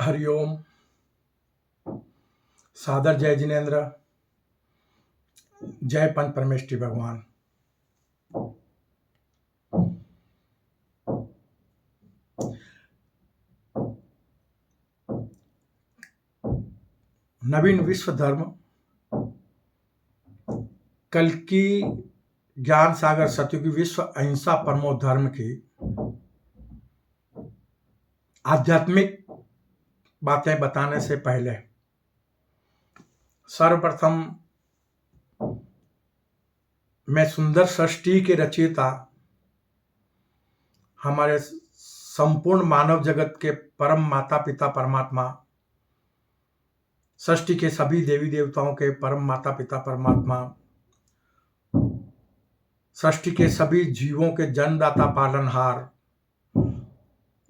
हरिओम। सादर जय जिनेन्द्र। जय पंच परमेष्ठी भगवान। नवीन विश्व धर्म कल की ज्ञान सागर सतयुगी विश्व अहिंसा परमो धर्म की आध्यात्मिक बातें बताने से पहले सर्वप्रथम मैं सुंदर सृष्टि के रचयिता हमारे संपूर्ण मानव जगत के परम माता पिता परमात्मा, सृष्टि के सभी देवी देवताओं के परम माता पिता परमात्मा, सृष्टि के सभी जीवों के जन्मदाता पालनहार,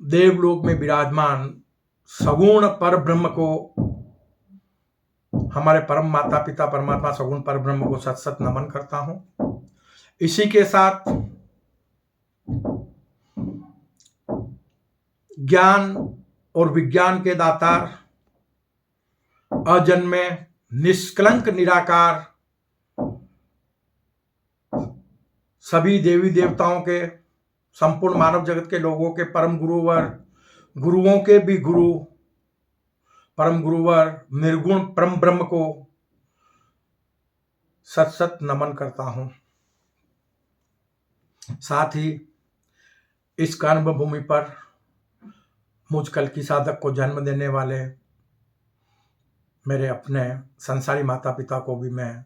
देवलोक में विराजमान सगुण पर ब्रह्म को, हमारे परम माता पिता परमात्मा सगुण पर ब्रह्म को सत सत नमन करता हूं। इसी के साथ ज्ञान और विज्ञान के दातार, अजन्मे निष्कलंक निराकार सभी देवी देवताओं के, संपूर्ण मानव जगत के लोगों के परम गुरुवर, गुरुओं के भी गुरु, परम गुरुवर निर्गुण परम ब्रह्म को सत सत नमन करता हूं। साथ ही इस कर्म भूमि पर मुझ कल की साधक को जन्म देने वाले मेरे अपने संसारी माता पिता को भी मैं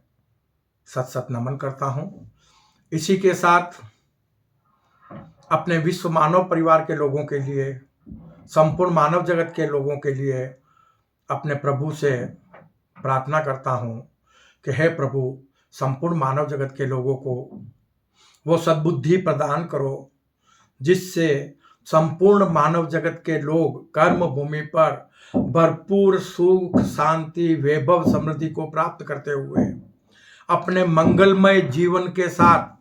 सत सत नमन करता हूं। इसी के साथ अपने विश्व मानव परिवार के लोगों के लिए, संपूर्ण मानव जगत के लोगों के लिए अपने प्रभु से प्रार्थना करता हूं कि हे प्रभु, संपूर्ण मानव जगत के लोगों को वो सद्बुद्धि प्रदान करो जिससे संपूर्ण मानव जगत के लोग कर्म भूमि पर भरपूर सुख शांति वैभव समृद्धि को प्राप्त करते हुए अपने मंगलमय जीवन के साथ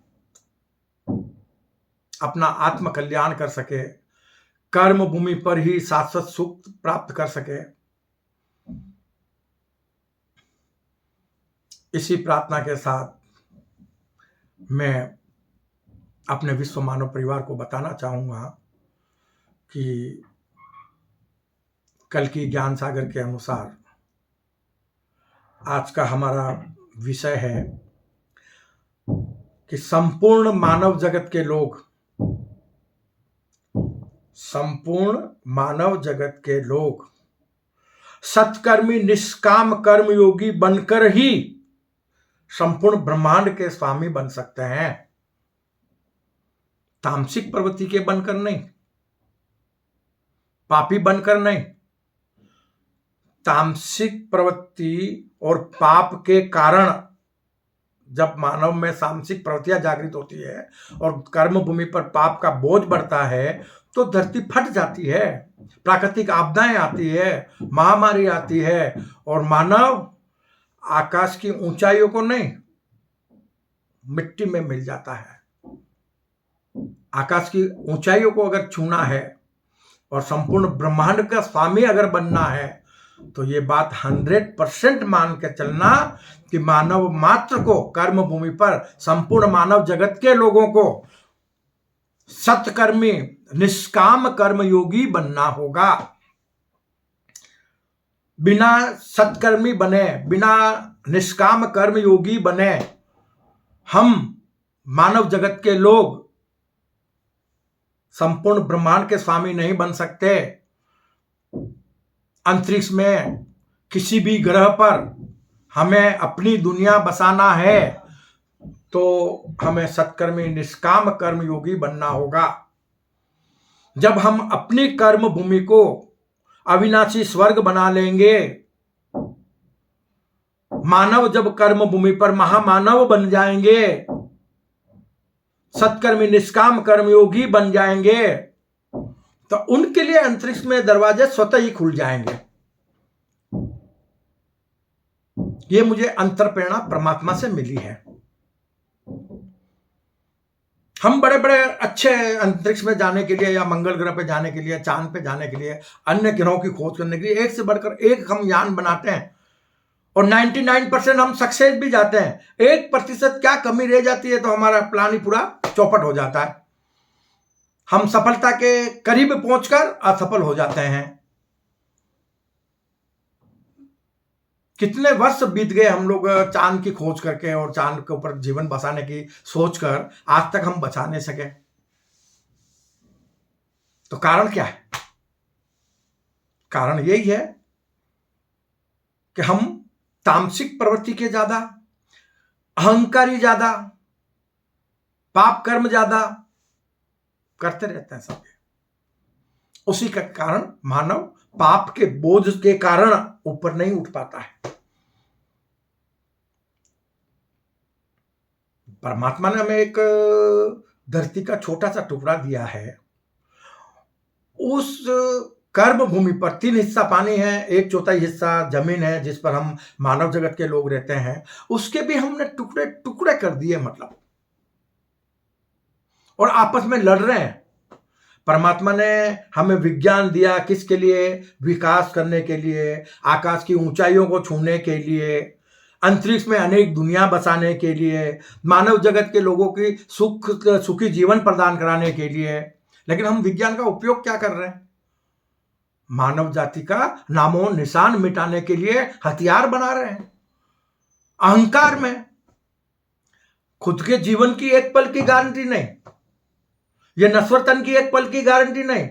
अपना आत्म कल्याण कर सके, कर्म भूमि पर ही शाश्वत सुख प्राप्त कर सके। इसी प्रार्थना के साथ मैं अपने विश्व मानव परिवार को बताना चाहूंगा कि कल की ज्ञान सागर के अनुसार आज का हमारा विषय है कि संपूर्ण मानव जगत के लोग, संपूर्ण मानव जगत के लोग सत्कर्मी निष्काम कर्म योगी बनकर ही संपूर्ण ब्रह्मांड के स्वामी बन सकते हैं, तामसिक प्रवृत्ति के बनकर नहीं, पापी बनकर नहीं। तामसिक प्रवृत्ति और पाप के कारण जब मानव में तामसिक प्रवृत्तियां जागृत होती है और कर्म भूमि पर पाप का बोझ बढ़ता है तो धरती फट जाती है, प्राकृतिक आपदाएं आती है, महामारी आती है और मानव आकाश की ऊंचाइयों को नहीं, मिट्टी में मिल जाता है। आकाश की ऊंचाइयों को अगर छूना है और संपूर्ण ब्रह्मांड का स्वामी अगर बनना है तो ये बात 100% मान के चलना कि मानव मात्र को कर्म भूमि पर संपूर्ण मानव जगत के लोगों को सत्कर्मी निष्काम कर्म योगी बनना होगा। बिना सत्कर्मी बने, बिना निष्काम कर्म योगी बने हम मानव जगत के लोग संपूर्ण ब्रह्मांड के स्वामी नहीं बन सकते। अंतरिक्ष में किसी भी ग्रह पर हमें अपनी दुनिया बसाना है तो हमें सत्कर्मी निष्काम कर्म योगी बनना होगा। जब हम अपनी कर्म भूमि को अविनाशी स्वर्ग बना लेंगे, मानव जब कर्म भूमि पर महामानव बन जाएंगे, सत्कर्मी निष्काम कर्मयोगी बन जाएंगे तो उनके लिए अंतरिक्ष में दरवाजे स्वतः ही खुल जाएंगे। ये मुझे अंतर प्रेरणा परमात्मा से मिली है। हम बड़े बड़े अच्छे अंतरिक्ष में जाने के लिए या मंगल ग्रह पे जाने के लिए, चांद पे जाने के लिए, अन्य ग्रहों की खोज करने के लिए एक से बढ़कर एक हम यान बनाते हैं और 99% हम सक्सेस भी जाते हैं। 1% क्या कमी रह जाती है तो हमारा प्लान ही पूरा चौपट हो जाता है। हम सफलता के करीब पहुंचकर असफल हो जाते हैं। कितने वर्ष बीत गए हम लोग चांद की खोज करके और चांद के ऊपर जीवन बसाने की सोचकर, आज तक हम बचा नहीं सके। तो कारण क्या है? कारण यही है कि हम तामसिक प्रवृत्ति के ज्यादा, अहंकारी ज्यादा, पाप कर्म ज्यादा करते रहते हैं सब। उसी के कारण मानव पाप के बोझ के कारण ऊपर नहीं उठ पाता है। परमात्मा ने हमें एक धरती का छोटा सा टुकड़ा दिया है। उस कर्म भूमि पर 3 हिस्सा पानी है, 1/4 हिस्सा जमीन है जिस पर हम मानव जगत के लोग रहते हैं। उसके भी हमने टुकड़े टुकड़े कर दिए मतलब, और आपस में लड़ रहे हैं। परमात्मा ने हमें विज्ञान दिया किसके लिए? विकास करने के लिए, आकाश की ऊंचाइयों को छूने के लिए, अंतरिक्ष में अनेक दुनिया बसाने के लिए, मानव जगत के लोगों की सुखी जीवन प्रदान कराने के लिए। लेकिन हम विज्ञान का उपयोग क्या कर रहे हैं? मानव जाति का नामो निशान मिटाने के लिए हथियार बना रहे हैं। अहंकार में खुद के जीवन की एक पल की गारंटी नहीं, ये नश्वर तन की एक पल की गारंटी नहीं,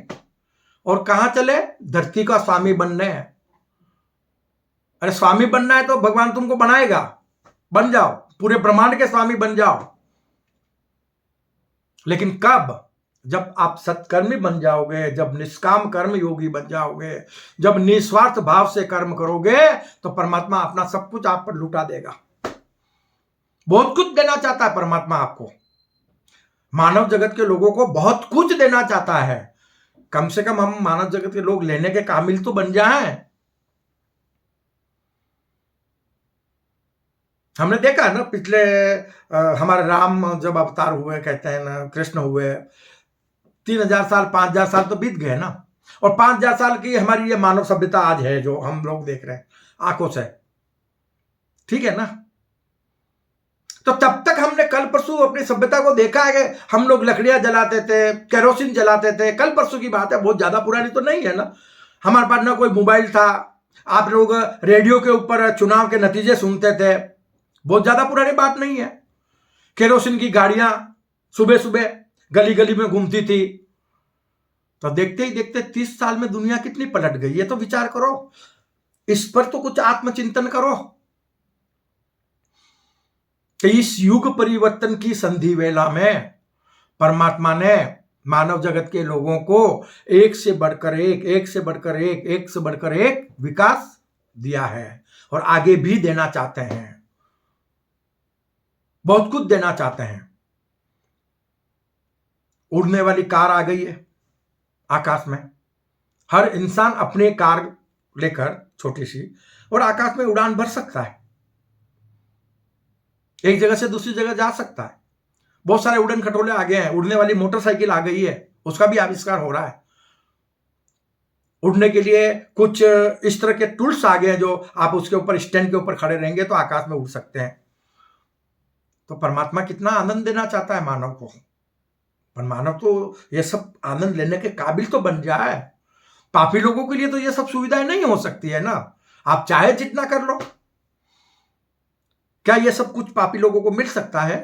और कहां चले? धरती का स्वामी बनने हैं। अरे स्वामी बनना है तो भगवान तुमको बनाएगा, बन जाओ, पूरे ब्रह्मांड के स्वामी बन जाओ। लेकिन कब? जब आप सत्कर्मी बन जाओगे, जब निष्काम कर्म योगी बन जाओगे, जब निस्वार्थ भाव से कर्म करोगे, तो परमात्मा अपना सब कुछ आप पर लुटा देगा। बहुत कुछ देना चाहता है परमात्मा आपको। मानव जगत के लोगों को बहुत कुछ देना चाहता है। कम से कम हम मानव जगत के लोग लेने के काबिल तो बन जाएं। हमने देखा है ना, पिछले हमारे राम जब अवतार हुए, कहते हैं ना, कृष्ण हुए, 3000 साल 5000 साल तो बीत गए ना, और 5000 साल की हमारी ये मानव सभ्यता आज है जो हम लोग देख रहे हैं आंखों से, ठीक है ना। तो तब तक हमने कल परसों अपनी सभ्यता को देखा है कि हम लोग लकड़ियां जलाते थे, केरोसिन जलाते थे। कल परसों की बात है, बहुत ज्यादा पुरानी तो नहीं है ना। हमारे पास ना कोई मोबाइल था, आप लोग रेडियो के ऊपर चुनाव के नतीजे सुनते थे, बहुत ज्यादा पुरानी बात नहीं है। केरोसिन की गाड़ियां सुबह सुबह गली गली में घूमती थी। तो देखते ही देखते 30 साल में दुनिया कितनी पलट गई है, तो विचार करो, इस पर तो कुछ आत्मचिंतन करो कि इस युग परिवर्तन की संधि वेला में परमात्मा ने मानव जगत के लोगों को एक से बढ़कर एक, एक से बढ़कर एक, एक से बढ़कर एक विकास दिया है, और आगे भी देना चाहते हैं। बहुत कुछ देना चाहते हैं। उड़ने वाली कार आ गई है आकाश में। हर इंसान अपनी कार लेकर छोटी सी और आकाश में उड़ान भर सकता है, एक जगह से दूसरी जगह जा सकता है। बहुत सारे उड़न खटोले आ गए हैं, उड़ने वाली मोटरसाइकिल आ गई है, उसका भी आविष्कार हो रहा है। उड़ने के लिए कुछ इस तरह के टूल्स आ गए हैं जो आप उसके ऊपर, स्टैंड के ऊपर खड़े रहेंगे तो आकाश में उड़ सकते हैं। तो परमात्मा कितना आनंद देना चाहता है मानव को, पर मानव तो ये सब आनंद लेने के काबिल तो बन जाए। पापी लोगों के लिए तो ये सब सुविधाएं नहीं हो सकती है ना। आप चाहे जितना कर लो, क्या ये सब कुछ पापी लोगों को मिल सकता है?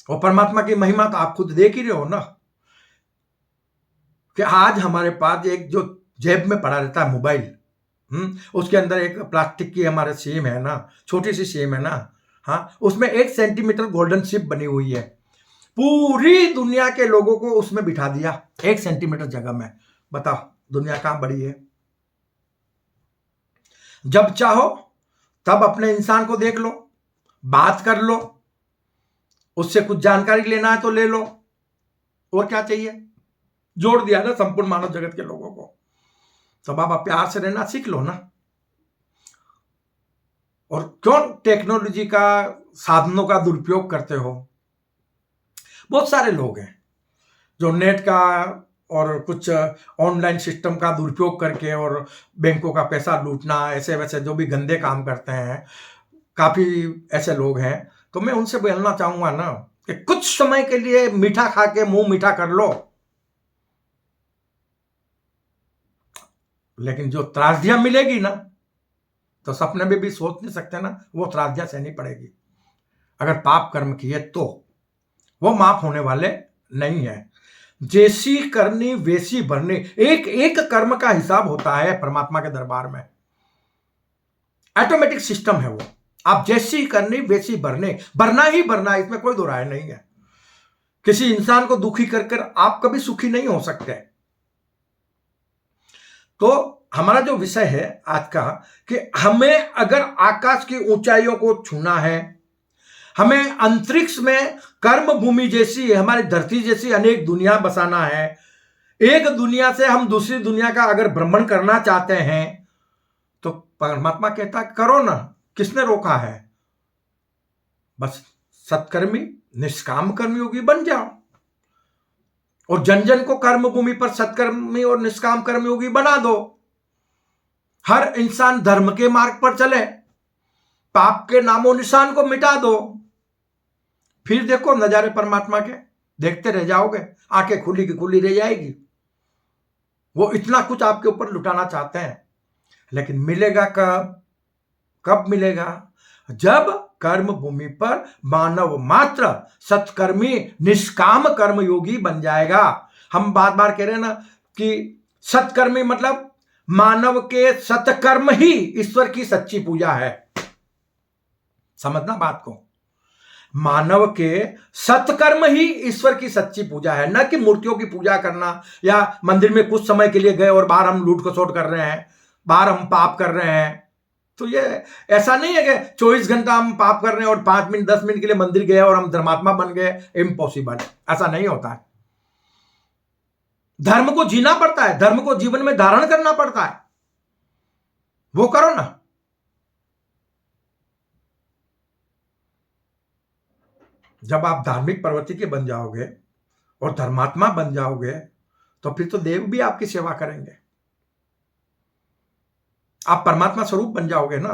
और परमात्मा की महिमा तो आप खुद देख ही रहे हो ना, कि आज हमारे पास एक जो जेब में पड़ा रहता है मोबाइल, उसके अंदर एक प्लास्टिक की हमारे सिम है ना, छोटी सी सिम है ना, हाँ, उसमें 1 सेंटीमीटर गोल्डन चिप बनी हुई है। पूरी दुनिया के लोगों को उसमें बिठा दिया 1 सेंटीमीटर जगह में। बताओ दुनिया कहां बड़ी है? जब चाहो तब अपने इंसान को देख लो, बात कर लो, उससे कुछ जानकारी लेना है तो ले लो, और क्या चाहिए? जोड़ दिया ना संपूर्ण मानव जगत के लोगों को। तब आप प्यार से रहना सीख लो ना। और क्यों टेक्नोलॉजी का, साधनों का दुरुपयोग करते हो? बहुत सारे लोग हैं जो नेट का और कुछ ऑनलाइन सिस्टम का दुरुपयोग करके और बैंकों का पैसा लूटना, ऐसे वैसे जो भी गंदे काम करते हैं, काफ़ी ऐसे लोग हैं। तो मैं उनसे बोलना चाहूँगा ना कि कुछ समय के लिए मीठा खा के मुंह मीठा कर लो, लेकिन जो त्रासदियां मिलेगी ना, तो सपने में भी सोच नहीं सकते ना, वो त्रासदियां सहनी पड़ेगी। अगर पाप कर्म किए तो वो माफ होने वाले नहीं है। जैसी करनी वैसी भरनी, एक एक कर्म का हिसाब होता है परमात्मा के दरबार में। ऑटोमेटिक सिस्टम है वो। आप जैसी करनी वैसी भरने, भरना ही भरना, इसमें कोई दो राय नहीं है। किसी इंसान को दुखी कर कर आप कभी सुखी नहीं हो सकते। तो हमारा जो विषय है आज का, कि हमें अगर आकाश की ऊंचाइयों को छूना है, हमें अंतरिक्ष में कर्म भूमि जैसी, हमारी धरती जैसी अनेक दुनिया बसाना है, एक दुनिया से हम दूसरी दुनिया का अगर भ्रमण करना चाहते हैं, तो परमात्मा कहता करो ना, किसने रोका है? बस सत्कर्मी निष्काम कर्मयोगी बन जाओ और जन जन को कर्म भूमि पर सत्कर्मी और निष्काम कर्मयोगी बना दो। हर इंसान धर्म के मार्ग पर चले, पाप के नामो निशान को मिटा दो, फिर देखो नजारे परमात्मा के, देखते रह जाओगे, आंखें खुली की खुली रह जाएगी। वो इतना कुछ आपके ऊपर लुटाना चाहते हैं, लेकिन मिलेगा कब? कब मिलेगा? जब कर्म भूमि पर मानव मात्र सत्कर्मी निष्काम कर्मयोगी बन जाएगा। हम बार बार कह रहे हैं ना कि सत्कर्मी मतलब मानव के सत्कर्म ही ईश्वर की सच्ची पूजा है। समझना बात को, मानव के सत्कर्म ही ईश्वर की सच्ची पूजा है, न कि मूर्तियों की पूजा करना, या मंदिर में कुछ समय के लिए गए और बाहर हम लूट खसोट कर रहे हैं, बाहर हम पाप कर रहे हैं। तो ये ऐसा नहीं है कि 24 घंटा हम पाप कर रहे हैं और 5 मिनट 10 मिनट के लिए मंदिर गए और हम धर्मात्मा बन गए। इम्पॉसिबल, ऐसा नहीं होता है। धर्म को जीना पड़ता है, धर्म को जीवन में धारण करना पड़ता है, वो करो ना। जब आप धार्मिक प्रवृत्ति के बन जाओगे और धर्मात्मा बन जाओगे, तो फिर तो देव भी आपकी सेवा करेंगे। आप परमात्मा स्वरूप बन जाओगे ना।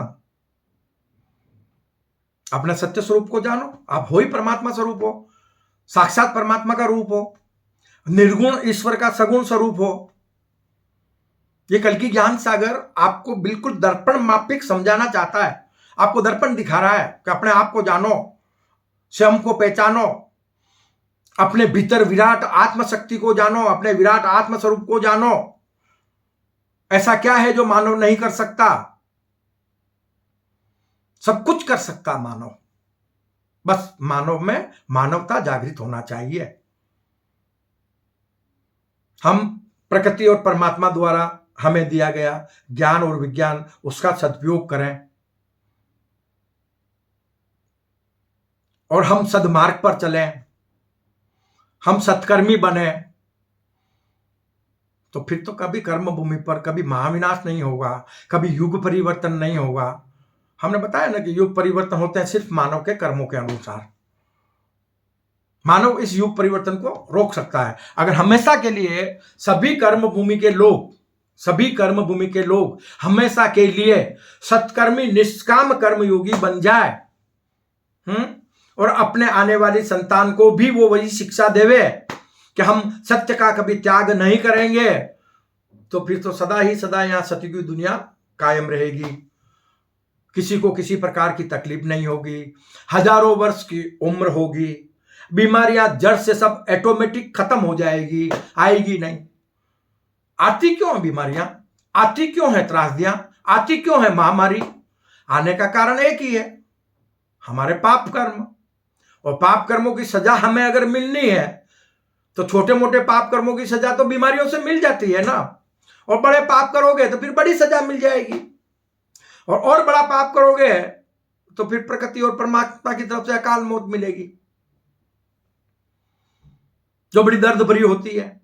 अपने सत्य स्वरूप को जानो, आप हो ही परमात्मा स्वरूप हो, साक्षात परमात्मा का रूप हो, निर्गुण ईश्वर का सगुण स्वरूप हो। ये कल्कि ज्ञान सागर आपको बिल्कुल दर्पण माफिक समझाना चाहता है, आपको दर्पण दिखा रहा है कि अपने आप को जानो, स्वयं को पहचानो, अपने भीतर विराट आत्मशक्ति को जानो, अपने विराट आत्म स्वरूप को जानो। ऐसा क्या है जो मानव नहीं कर सकता? सब कुछ कर सकता मानव, बस मानव में मानवता जागृत होना चाहिए। हम प्रकृति और परमात्मा द्वारा हमें दिया गया ज्ञान और विज्ञान, उसका सदुपयोग करें और हम सदमार्ग पर चलें, हम सत्कर्मी बने, तो फिर तो कभी कर्म भूमि पर कभी महाविनाश नहीं होगा, कभी युग परिवर्तन नहीं होगा। हमने बताया ना कि युग परिवर्तन होते हैं सिर्फ मानव के कर्मों के अनुसार। मानव इस युग परिवर्तन को रोक सकता है अगर हमेशा के लिए सभी कर्म भूमि के लोग हमेशा के लिए सत्कर्मी निष्काम कर्मयोगी बन जाए, और अपने आने वाली संतान को भी वो वही शिक्षा देवे कि हम सत्य का कभी त्याग नहीं करेंगे, तो फिर तो सदा ही सदा यहां सत्य की दुनिया कायम रहेगी। किसी को किसी प्रकार की तकलीफ नहीं होगी, हजारों वर्ष की उम्र होगी, बीमारियां जड़ से सब ऑटोमेटिक खत्म हो जाएगी, आएगी नहीं। आती क्यों है बीमारियां? आती क्यों है त्रासदियां? आती क्यों है महामारी? आने का कारण एक ही है, हमारे पाप कर्म। और पाप कर्मों की सजा हमें अगर मिलनी है, तो छोटे मोटे पाप कर्मों की सजा तो बीमारियों से मिल जाती है ना, और बड़े पाप करोगे तो फिर बड़ी सजा मिल जाएगी, और बड़ा पाप करोगे तो फिर प्रकृति और परमात्मा की तरफ से अकाल मौत मिलेगी, जो बड़ी दर्द भरी होती है।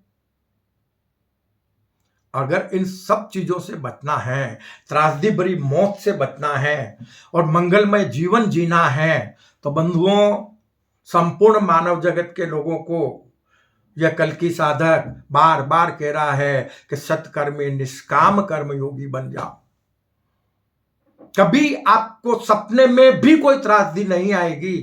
अगर इन सब चीजों से बचना है, त्रासदी भरी मौत से बचना है और मंगलमय जीवन जीना है, तो बंधुओं संपूर्ण मानव जगत के लोगों को यह कल्कि साधक बार बार कह रहा है कि सत्कर्मी निष्काम कर्म योगी बन जाओ। कभी आपको सपने में भी कोई त्रासदी नहीं आएगी,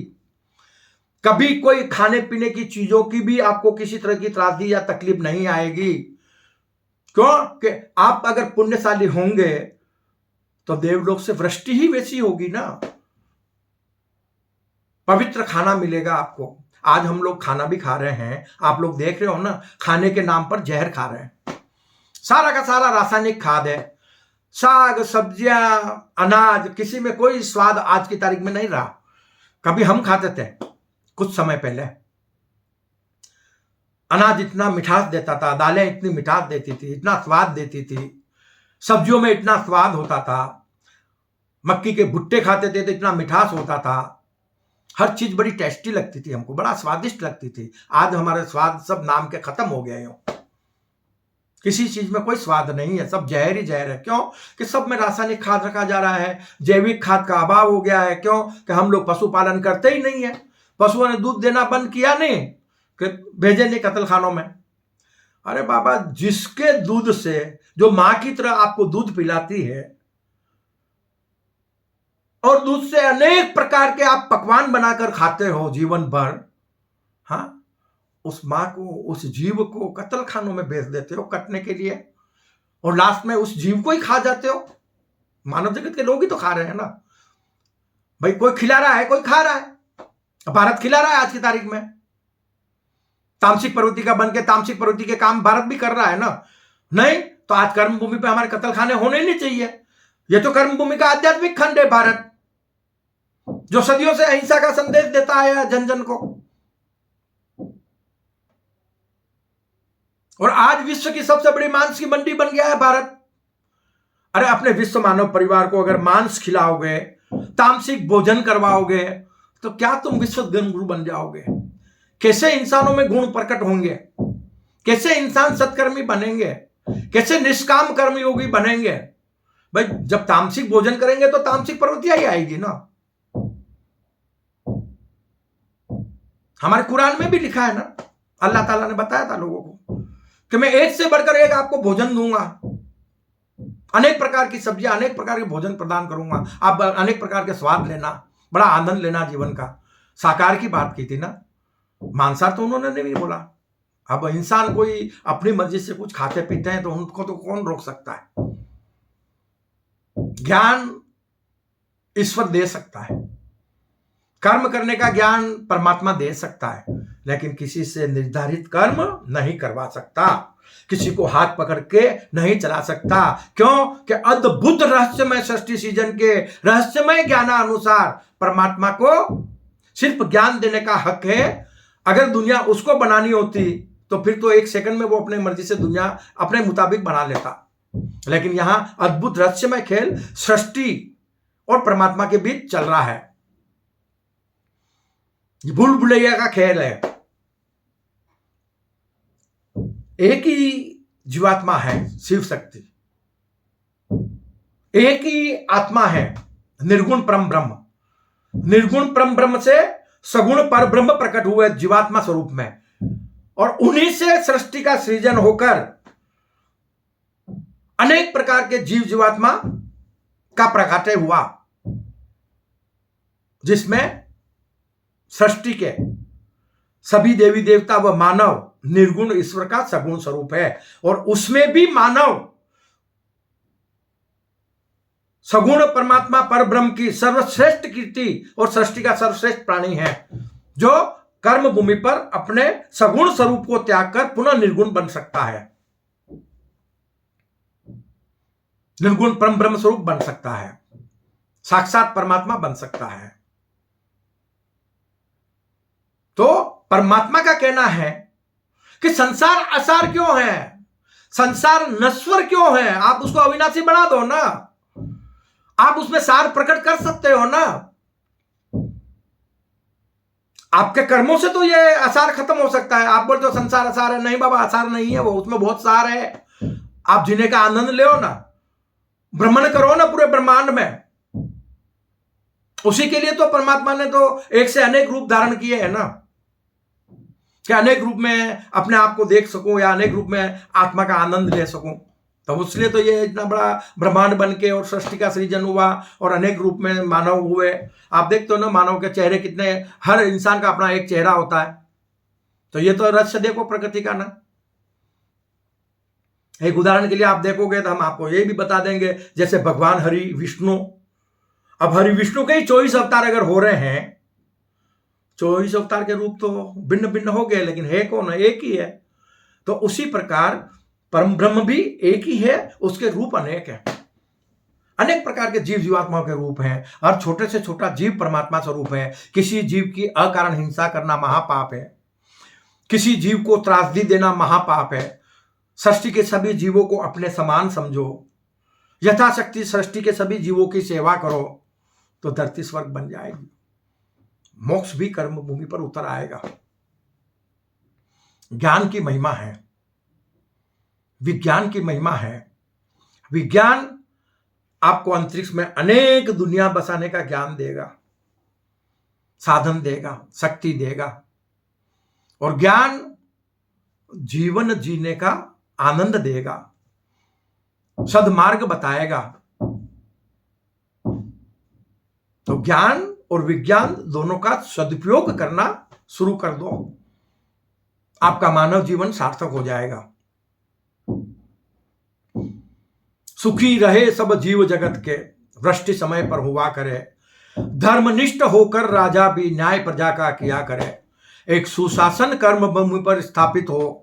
कभी कोई खाने पीने की चीजों की भी आपको किसी तरह की त्रासदी या तकलीफ नहीं आएगी। क्यों कि आप अगर पुण्यशाली होंगे तो देवलोक से वृष्टि ही वैसी होगी ना, पवित्र खाना मिलेगा आपको। आज हम लोग खाना भी खा रहे हैं, आप लोग देख रहे हो ना, खाने के नाम पर जहर खा रहे हैं, सारा का सारा रासायनिक खाद है, साग सब्जियां अनाज, किसी में कोई स्वाद आज की तारीख में नहीं रहा। कभी हम खाते थे कुछ समय पहले, अनाज इतना मिठास देता था, दालें इतनी मिठास देती थी, इतना स्वाद देती थी, सब्जियों में इतना स्वाद होता था, मक्की के भुट्टे खाते थे तो इतना मिठास होता था, हर चीज बड़ी टेस्टी लगती थी हमको, बड़ा स्वादिष्ट लगती थी। आज हमारे स्वाद सब नाम के खत्म हो गए हो, किसी चीज में कोई स्वाद नहीं है, सब जहर ही जहर है। क्यों कि सब में रासायनिक खाद रखा जा रहा है, जैविक खाद का अभाव हो गया है। क्यों कि हम लोग पशुपालन करते ही नहीं है, पशुओं ने दूध देना बंद किया नहीं कि भेजे नहीं कत्ल खानों में। अरे बाबा, जिसके दूध से, जो मां की तरह आपको दूध पिलाती है और दूध से अनेक प्रकार के आप पकवान बनाकर खाते हो जीवन भर, हाँ, उस मां को, उस जीव को कत्ल खानों में भेज देते हो कटने के लिए, और लास्ट में उस जीव को ही खा जाते हो। मानव जगत के लोग ही तो खा रहे हैं ना भाई, कोई खिला रहा है, कोई खा रहा है। भारत खिला रहा है आज की तारीख में, तामसिक प्रवृत्ति का बन के तामसिक प्रवृत्ति के काम भारत भी कर रहा है ना। नहीं तो आज कर्म भूमि पे हमारे कत्ल खाने होने ही नहीं चाहिए। ये तो कर्म भूमि का आध्यात्मिक खंड है भारत, जो सदियों से अहिंसा का संदेश देता है जन जन को। और आज विश्व की सबसे बड़ी मांस की मंडी बन गया है भारत। अरे अपने विश्व मानव परिवार को अगर मांस खिलाओगे, तामसिक भोजन करवाओगे, तो क्या तुम विश्व गुरु बन जाओगे? कैसे इंसानों में गुण प्रकट होंगे? कैसे इंसान सत्कर्मी बनेंगे? कैसे निष्काम कर्मयोगी बनेंगे? भाई जब तामसिक भोजन करेंगे तो तामसिक प्रवृत्तियां ही आएगी ना। हमारे कुरान में भी लिखा है ना, अल्लाह ताला ने बताया था लोगों को कि मैं एक से बढ़कर एक आपको भोजन दूंगा, अनेक प्रकार की सब्जियां, अनेक प्रकार के भोजन प्रदान करूंगा, आप अनेक प्रकार के स्वाद लेना, बड़ा आनंद लेना जीवन का। साकार की बात की थी ना, मांसाहार तो उन्होंने नहीं बोला। अब इंसान कोई अपनी मर्जी से कुछ खाते पीते हैं तो उनको तो कौन रोक सकता है? ज्ञान ईश्वर दे सकता है, कर्म करने का ज्ञान परमात्मा दे सकता है, लेकिन किसी से निर्धारित कर्म नहीं करवा सकता, किसी को हाथ पकड़ के नहीं चला सकता। क्यों कि अद्भुत रहस्यमय सृष्टि सृजन के रहस्यमय ज्ञानानुसार परमात्मा को सिर्फ ज्ञान देने का हक है। अगर दुनिया उसको बनानी होती तो फिर तो एक सेकंड में वो अपने मर्जी से दुनिया अपने मुताबिक बना लेता, लेकिन यहां अद्भुत रहस्यमय खेल सृष्टि और परमात्मा के बीच चल रहा है। भूल भुलैया का खेल है। एक ही जीवात्मा है शिव शक्ति, एक ही आत्मा है निर्गुण परम ब्रह्म। निर्गुण परम ब्रह्म से सगुण पर ब्रह्म प्रकट हुए जीवात्मा स्वरूप में, और उन्हीं से सृष्टि का सृजन होकर अनेक प्रकार के जीव जीवात्मा का प्रकाट्य हुआ, जिसमें सृष्टि के सभी देवी देवता व मानव निर्गुण ईश्वर का सगुण स्वरूप है, और उसमें भी मानव सगुण परमात्मा पर ब्रह्म की सर्वश्रेष्ठ कीर्ति और सृष्टि का सर्वश्रेष्ठ प्राणी है, जो कर्म भूमि पर अपने सगुण स्वरूप को त्याग कर पुनः निर्गुण बन सकता है, निर्गुण परम ब्रह्म स्वरूप बन सकता है, साक्षात परमात्मा बन सकता है। तो परमात्मा का कहना है कि संसार असार क्यों है, संसार नश्वर क्यों है, आप उसको अविनाशी बना दो ना, आप उसमें सार प्रकट कर सकते हो ना। आपके कर्मों से तो ये असार खत्म हो सकता है। आप बोलते हो संसार असार है, नहीं बाबा असार नहीं है वो, उसमें बहुत सार है। आप जीने का आनंद ले ना, भ्रमण करो ना पूरे ब्रह्मांड में, उसी के लिए तो परमात्मा ने तो एक से अनेक रूप धारण किए हैं ना, कि अनेक रूप में अपने आप को देख सकूं या अनेक रूप में आत्मा का आनंद ले सकूं। तो उसलिए तो ये इतना बड़ा ब्रह्मांड बन के और सृष्टि का सृजन हुआ और अनेक रूप में मानव हुए। आप देखते हो ना, मानव के चेहरे कितने, हर इंसान का अपना एक चेहरा होता है। तो ये तो रहस्य देखो प्रकृति का ना। एक उदाहरण के लिए आप देखोगे तो हम आपको ये भी बता देंगे, जैसे भगवान हरि विष्णु, अब हरि विष्णु के ही 24 अवतार अगर हो रहे हैं, 24 अवतार के रूप तो भिन्न भिन्न हो गए, लेकिन है कौन? एक ही है। तो उसी प्रकार परम ब्रह्म भी एक ही है, उसके रूप अनेक है। अनेक प्रकार के जीव जीवात्माओं के रूप हैं, हर छोटे से छोटा जीव परमात्मा स्वरूप है। किसी जीव की अकारण हिंसा करना महापाप है, किसी जीव को त्रासदी देना महापाप है। सृष्टि के सभी जीवों को अपने समान समझो, यथाशक्ति सृष्टि के सभी जीवों की सेवा करो, तो धरती स्वर्ग बन जाएगी, मोक्ष भी कर्म भूमि पर उतर आएगा। ज्ञान की महिमा है, विज्ञान की महिमा है। विज्ञान आपको अंतरिक्ष में अनेक दुनिया बसाने का ज्ञान देगा, साधन देगा, शक्ति देगा, और ज्ञान जीवन जीने का आनंद देगा, सद्मार्ग बताएगा। तो ज्ञान और विज्ञान दोनों का सदुपयोग करना शुरू कर दो, आपका मानव जीवन सार्थक हो जाएगा। सुखी रहे सब जीव जगत के, वृष्टि समय पर हुआ करे, धर्मनिष्ठ होकर राजा भी न्याय प्रजा का किया करे। एक सुशासन कर्म भूमि पर स्थापित हो,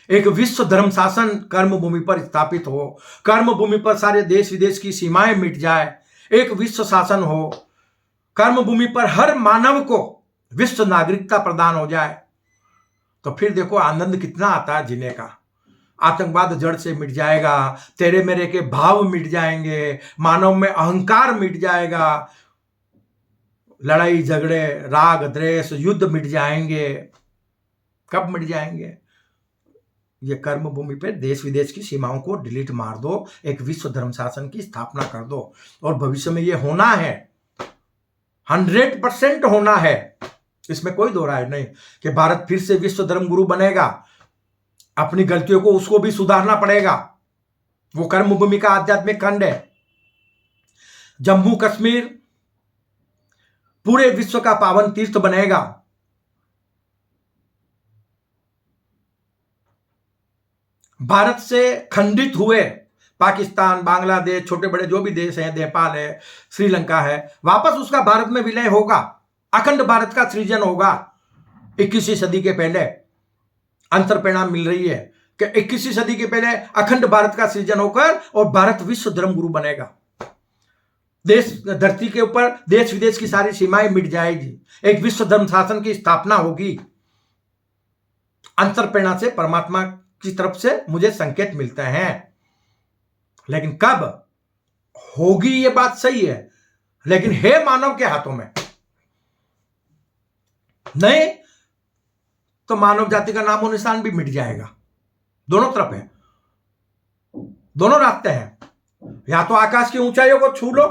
एक विश्व धर्म शासन कर्म भूमि पर स्थापित हो, कर्म भूमि पर सारे देश विदेश की सीमाएं मिट जाए, एक विश्व शासन हो, कर्म भूमि पर हर मानव को विश्व नागरिकता प्रदान हो जाए, तो फिर देखो आनंद कितना आता है जीने का। आतंकवाद जड़ से मिट जाएगा, तेरे मेरे के भाव मिट जाएंगे, मानव में अहंकार मिट जाएगा, लड़ाई झगड़े राग द्वेष युद्ध मिट जाएंगे। कब मिट जाएंगे? ये कर्म भूमि पे देश विदेश की सीमाओं को डिलीट मार दो, एक विश्व धर्म शासन की स्थापना कर दो, और भविष्य में ये होना है, 100% होना है। इसमें कोई दो राय नहीं कि भारत फिर से विश्व धर्म गुरु बनेगा। अपनी गलतियों को उसको भी सुधारना पड़ेगा। वो कर्म भूमि का आध्यात्मिक खंड है। जम्मू कश्मीर पूरे विश्व का पावन तीर्थ बनेगा। भारत से खंडित हुए पाकिस्तान, बांग्लादेश, छोटे बड़े जो भी देश हैं, नेपाल है, श्रीलंका है, वापस उसका भारत में विलय होगा। अखंड भारत का सृजन होगा। 21वीं सदी के पहले अंतर परिणाम मिल रही है कि 21वीं सदी के पहले अखंड भारत का सृजन होकर और भारत विश्व धर्म गुरु बनेगा। देश धरती के ऊपर देश विदेश की सारी सीमाएं मिट जाएगी, एक विश्व धर्म शासन की स्थापना होगी। अंतर प्रेरणा से परमात्मा की तरफ से मुझे संकेत मिलते हैं, लेकिन कब होगी ये बात सही है, लेकिन है मानव के हाथों में। नहीं तो मानव जाति का नामो निशान भी मिट जाएगा। दोनों तरफ है, दोनों रास्ते हैं। या तो आकाश की ऊंचाइयों को छू लो,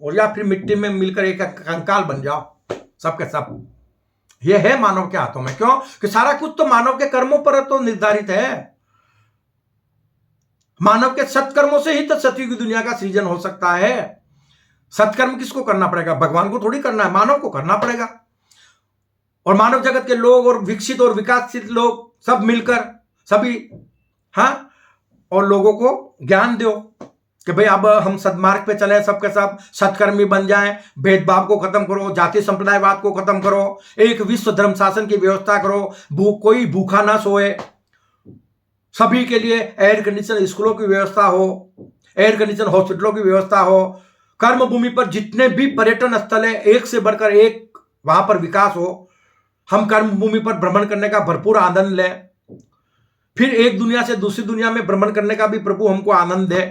और या फिर मिट्टी में मिलकर एक कंकाल बन जाओ, सबके सब। ये है मानव के हाथों में। क्यों? कि सारा कुछ तो मानव के कर्मों पर तो निर्धारित है। मानव के सत्कर्मों से ही तो सतयुग दुनिया का सृजन हो सकता है। सत्कर्म किसको करना पड़ेगा? भगवान को थोड़ी करना है, मानव को करना पड़ेगा। और मानव जगत के लोग और विकसित और विकासशील लोग सब मिलकर सभी, हाँ, और लोगों को ज्ञान दो कि भाई अब हम सदमार्ग पे चले, सबके सब सत्कर्मी बन जाएं, भेदभाव को खत्म करो, जाति संप्रदायवाद को खत्म करो, एक विश्व धर्म शासन की व्यवस्था करो, कोई भूखा ना सोए, सभी के लिए एयर कंडीशन स्कूलों की व्यवस्था हो, एयर कंडीशन हॉस्पिटलों की व्यवस्था हो, कर्म भूमि पर जितने भी पर्यटन स्थल है एक से बढ़कर एक वहां पर विकास हो, हम कर्म भूमि पर भ्रमण करने का भरपूर आनंद लें, फिर एक दुनिया से दूसरी दुनिया में भ्रमण करने का भी प्रभु हमको आनंद दे।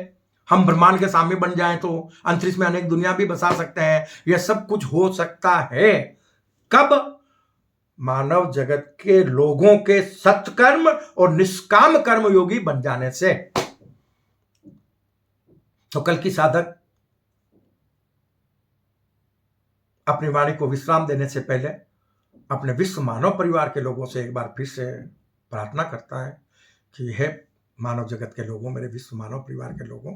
हम ब्रह्मांड के सामने बन जाएं तो अंतरिक्ष में अनेक दुनिया भी बसा सकते हैं। यह सब कुछ हो सकता है कब? मानव जगत के लोगों के सत्कर्म और निष्काम कर्म योगी बन जाने से। तो कल की साधक अपनी वाणी को विश्राम देने से पहले अपने विश्व मानव परिवार के लोगों से एक बार फिर से प्रार्थना करता है कि हे मानव जगत के लोगों, मेरे विश्व मानव परिवार के लोगों,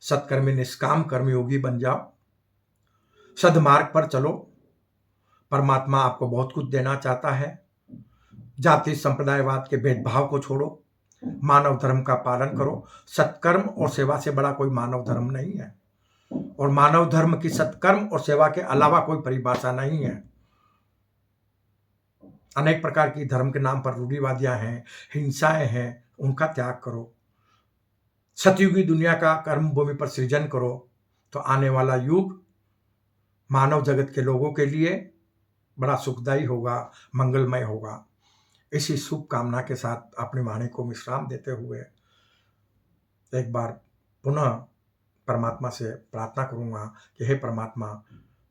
सत्कर्मी निष्काम कर्मयोगी बन जाओ, सद्मार्ग पर चलो। परमात्मा आपको बहुत कुछ देना चाहता है। जाति संप्रदायवाद के भेदभाव को छोड़ो, मानव धर्म का पालन करो। सत्कर्म और सेवा से बड़ा कोई मानव धर्म नहीं है, और मानव धर्म की सत्कर्म और सेवा के अलावा कोई परिभाषा नहीं है। अनेक प्रकार की धर्म के नाम पर रूढ़िवादियां हैं, हिंसाएं हैं, उनका त्याग करो। सतयुगी दुनिया का कर्म भूमि पर सृजन करो, तो आने वाला युग मानव जगत के लोगों के लिए बड़ा सुखदायी होगा, मंगलमय होगा। इसी शुभ कामना के साथ अपनी वाणी को विश्राम देते हुए एक बार पुनः परमात्मा से प्रार्थना करूंगा कि हे परमात्मा,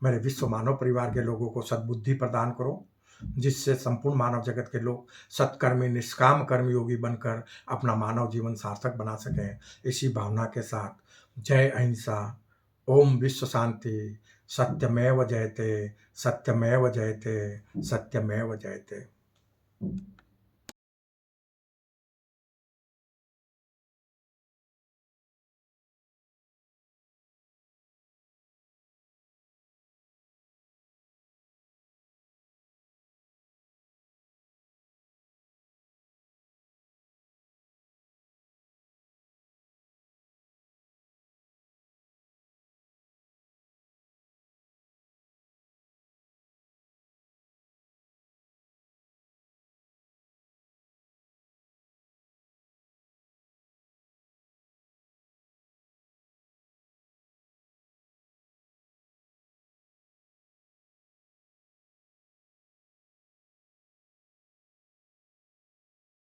मेरे विश्व मानव परिवार के लोगों को सद्बुद्धि प्रदान करो, जिससे संपूर्ण मानव जगत के लोग सत्कर्मी निष्काम कर्मयोगी बनकर अपना मानव जीवन सार्थक बना सकें। इसी भावना के साथ जय अहिंसा, ओम विश्व शांति, सत्यमेव जयते, सत्यमेव जयते, सत्यमेव जयते।